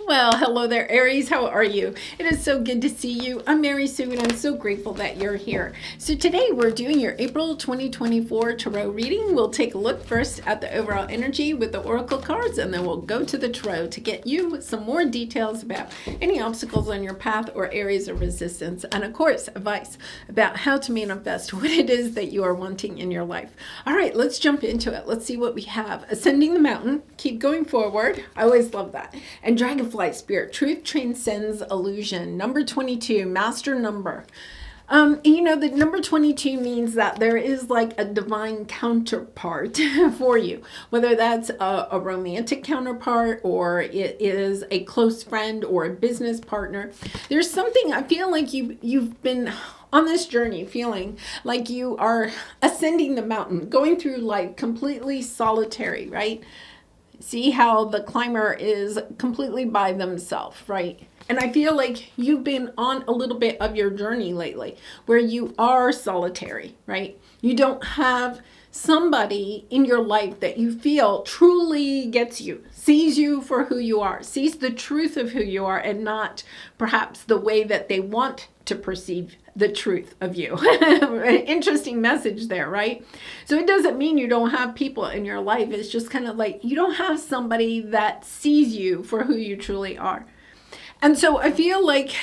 Well, hello there, Aries. How are you? It is so good to see you. I'm Mary Sue, and I'm so grateful that you're here. So today we're doing your April 2024 Tarot reading. We'll take a look first at the overall energy with the Oracle cards, and then we'll go to the Tarot to get you some more details about any obstacles on your path or areas of resistance, and of course, advice about how to manifest what it is that you are wanting in your life. All right, let's jump into it. Let's see what we have. Ascending the mountain, keep going forward. I always love that. And Dragonfly Spirit, truth transcends illusion. Number 22, master number. The number 22 means that there is like a divine counterpart for you, whether that's a romantic counterpart or it is a close friend or a business partner. There's something, I feel like you've been on this journey feeling like you are ascending the mountain, going through life completely solitary, right? See how the climber is completely by themselves, right? And I feel like you've been on a little bit of your journey lately where you are solitary, right? You don't have somebody in your life that you feel truly gets you, sees you for who you are, sees the truth of who you are, and not perhaps the way that they want to perceive the truth of you. Interesting message there, right? So it doesn't mean you don't have people in your life. It's just kind of like you don't have somebody that sees you for who you truly are. And so I feel like,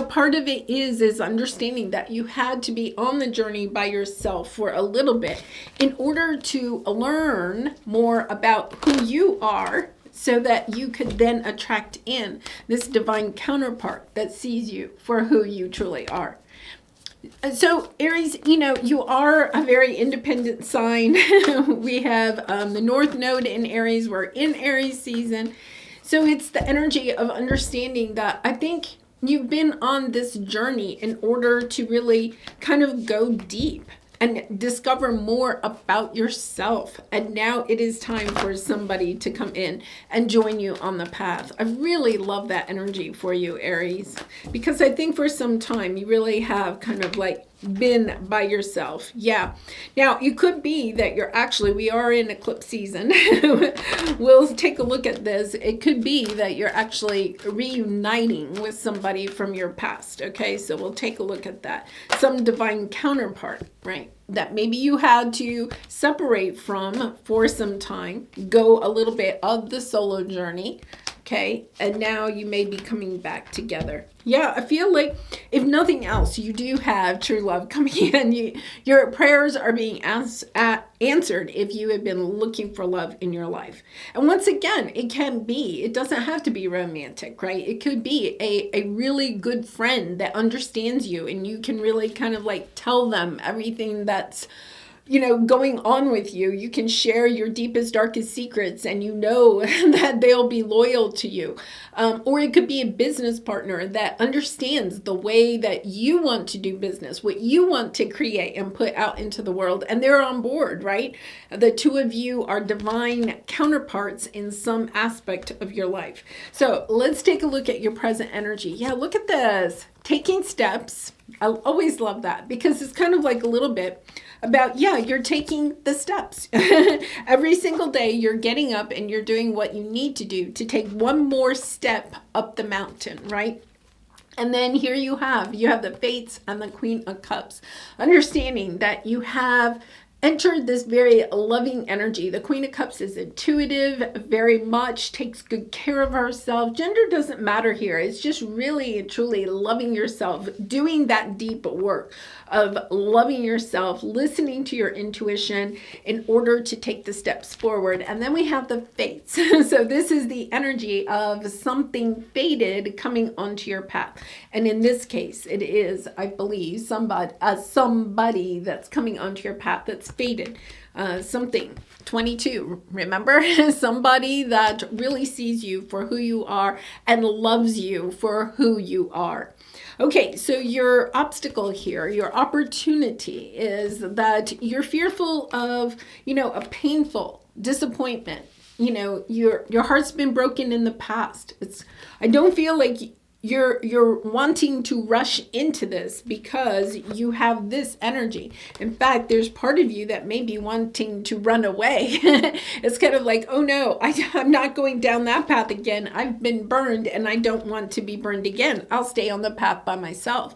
part of it is understanding that you had to be on the journey by yourself for a little bit in order to learn more about who you are, so that you could then attract in this divine counterpart that sees you for who you truly are. So Aries, you are a very independent sign. We have the North Node in Aries. We're in Aries season. So it's the energy of understanding that I think you've been on this journey in order to really kind of go deep and discover more about yourself. And now it is time for somebody to come in and join you on the path. I really love that energy for you, Aries, because I think for some time you really have kind of like been by yourself. Yeah. Now, you could be that we are in eclipse season. We'll take a look at this. It could be that you're actually reuniting with somebody from your past. Okay. So we'll take a look at that. Some divine counterpart, right? That maybe you had to separate from for some time, go a little bit of the solo journey. Okay, and now you may be coming back together. Yeah, I feel like if nothing else, you do have true love coming in. Your prayers are being answered if you have been looking for love in your life. And once again, it doesn't have to be romantic, right? It could be a really good friend that understands you and you can really kind of like tell them everything that's going on with you. You can share your deepest, darkest secrets and that they'll be loyal to you. Or it could be a business partner that understands the way that you want to do business, what you want to create and put out into the world, and they're on board, right? The two of you are divine counterparts in some aspect of your life. So let's take a look at your present energy. Yeah, look at this. Taking steps. I always love that because it's kind of like a little bit about, you're taking the steps. Every single day you're getting up and you're doing what you need to do to take one more step up the mountain, right? And then here you have the Fates and the Queen of Cups, understanding that you have entered this very loving energy. The Queen of Cups is intuitive, very much takes good care of herself. Gender doesn't matter here. It's just really and truly loving yourself, doing that deep work of loving yourself, listening to your intuition in order to take the steps forward. And then we have the Fates. So this is the energy of something fated coming onto your path. And in this case, it is, I believe, somebody that's coming onto your path that's fated. Something 22, remember? Somebody that really sees you for who you are and loves you for who you are. Okay, so your obstacle here, your opportunity is that you're fearful of, a painful disappointment. Your heart's been broken in the past. I don't feel like you're wanting to rush into this because you have this energy. In fact, there's part of you that may be wanting to run away. It's kind of like, oh no, I'm not going down that path again. I've been burned and I don't want to be burned again. I'll stay on the path by myself.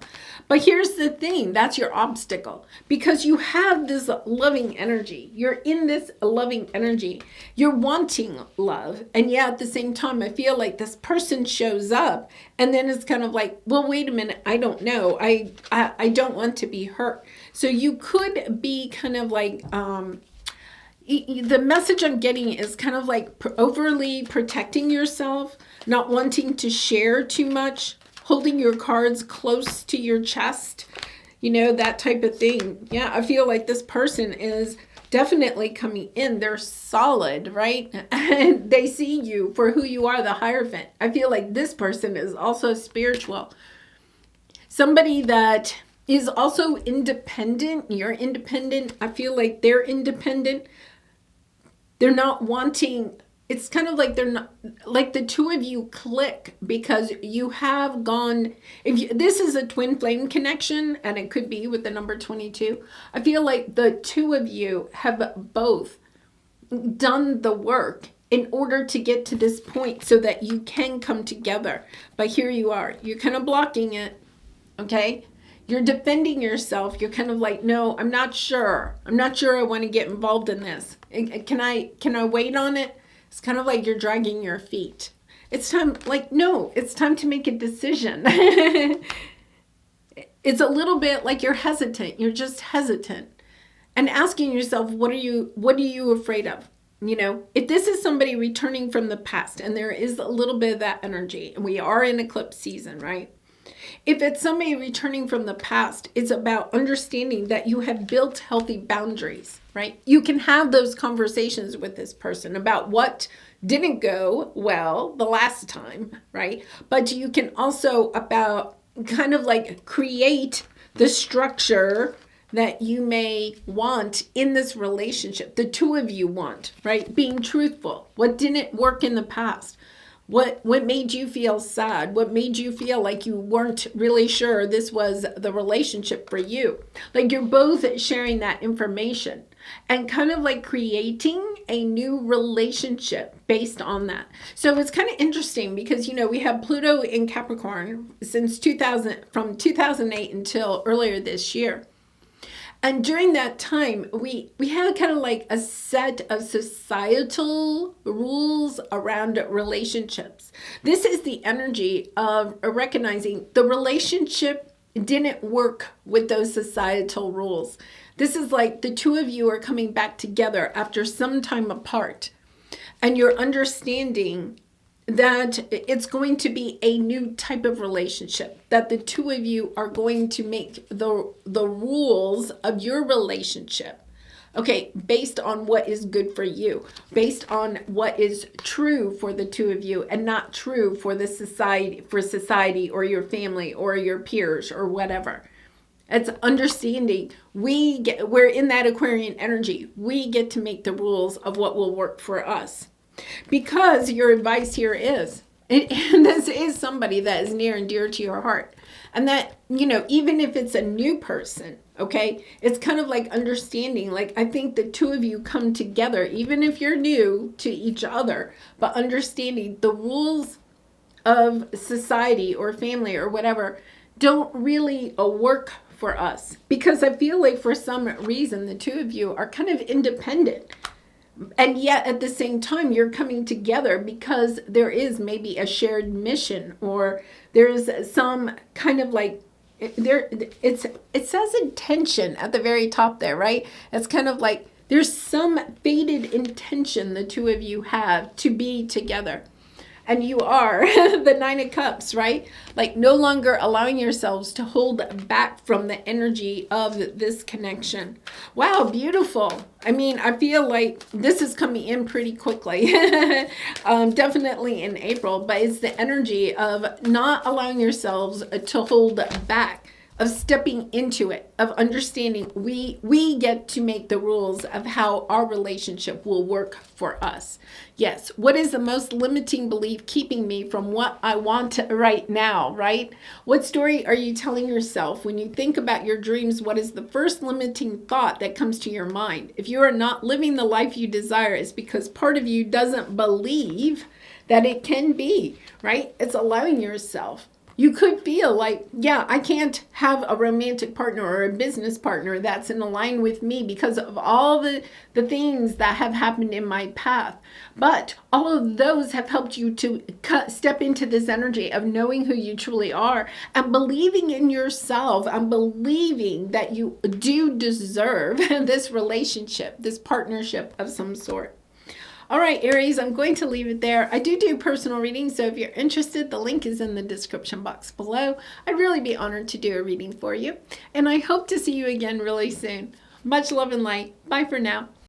But here's the thing, that's your obstacle, because you have this loving energy. You're in this loving energy. You're wanting love. And yet at the same time, I feel like this person shows up and then it's kind of like, well, wait a minute. I don't know. I don't want to be hurt. So you could be kind of like, the message I'm getting is kind of like overly protecting yourself, not wanting to share too much, holding your cards close to your chest, you know, that type of thing. Yeah, I feel like this person is definitely coming in. They're solid, right? And they see you for who you are, the Hierophant. I feel like this person is also spiritual. Somebody that is also independent. You're independent. I feel like they're independent. They're not wanting, it's kind of like they're not, like the two of you click because you have gone, this is a twin flame connection, and it could be with the number 22. I feel like the two of you have both done the work in order to get to this point so that you can come together. But here you are, you're kind of blocking it, okay? You're defending yourself. You're kind of like, no, I'm not sure. I'm not sure I want to get involved in this. Can I wait on it? It's kind of like you're dragging your feet. It's time, like, no, it's time to make a decision. It's a little bit like you're hesitant. You're just hesitant and asking yourself, what are you afraid of? You know, if this is somebody returning from the past, and there is a little bit of that energy, and we are in eclipse season, right? If it's somebody returning from the past, it's about understanding that you have built healthy boundaries, right? You can have those conversations with this person about what didn't go well the last time, right? But you can also about kind of like create the structure that you may want in this relationship. The two of you want, right? Being truthful. What didn't work in the past? What made you feel sad? What made you feel like you weren't really sure this was the relationship for you? Like you're both sharing that information and kind of like creating a new relationship based on that. So it's kind of interesting because, you know, we have Pluto in Capricorn since from 2008 until earlier this year. And during that time, we had kind of like a set of societal rules around relationships. This is the energy of recognizing the relationship didn't work with those societal rules. This is like the two of you are coming back together after some time apart. And you're understanding that it's going to be a new type of relationship, that the two of you are going to make the rules of your relationship, okay, based on what is good for you, based on what is true for the two of you and not true for the society or your family or your peers or whatever. It's understanding we're in that Aquarian energy. We get to make the rules of what will work for us. Because your advice here is, and this is somebody that is near and dear to your heart. And that, you know, even if it's a new person, okay, it's kind of like understanding, like I think the two of you come together, even if you're new to each other, but understanding the rules of society or family or whatever don't really work for us. Because I feel like for some reason, the two of you are kind of independent. And yet at the same time, you're coming together because there is maybe a shared mission, or there's some kind of like, it says intention at the very top there, right? It's kind of like there's some fated intention the two of you have to be together. And you are the Nine of Cups, right? Like no longer allowing yourselves to hold back from the energy of this connection. Wow, beautiful. I mean, I feel like this is coming in pretty quickly. Definitely in April, but it's the energy of not allowing yourselves to hold back. of stepping into it, of understanding we get to make the rules of how our relationship will work for us. Yes, what is the most limiting belief keeping me from what I want right now, right? What story are you telling yourself when you think about your dreams? What is the first limiting thought that comes to your mind? If you are not living the life you desire, it's because part of you doesn't believe that it can be, right? It's allowing yourself. You could feel like, yeah, I can't have a romantic partner or a business partner that's in line with me because of all the things that have happened in my path. But all of those have helped you to step into this energy of knowing who you truly are and believing in yourself and believing that you do deserve this relationship, this partnership of some sort. All right, Aries, I'm going to leave it there. I do personal readings, so if you're interested, the link is in the description box below. I'd really be honored to do a reading for you, and I hope to see you again really soon. Much love and light. Bye for now.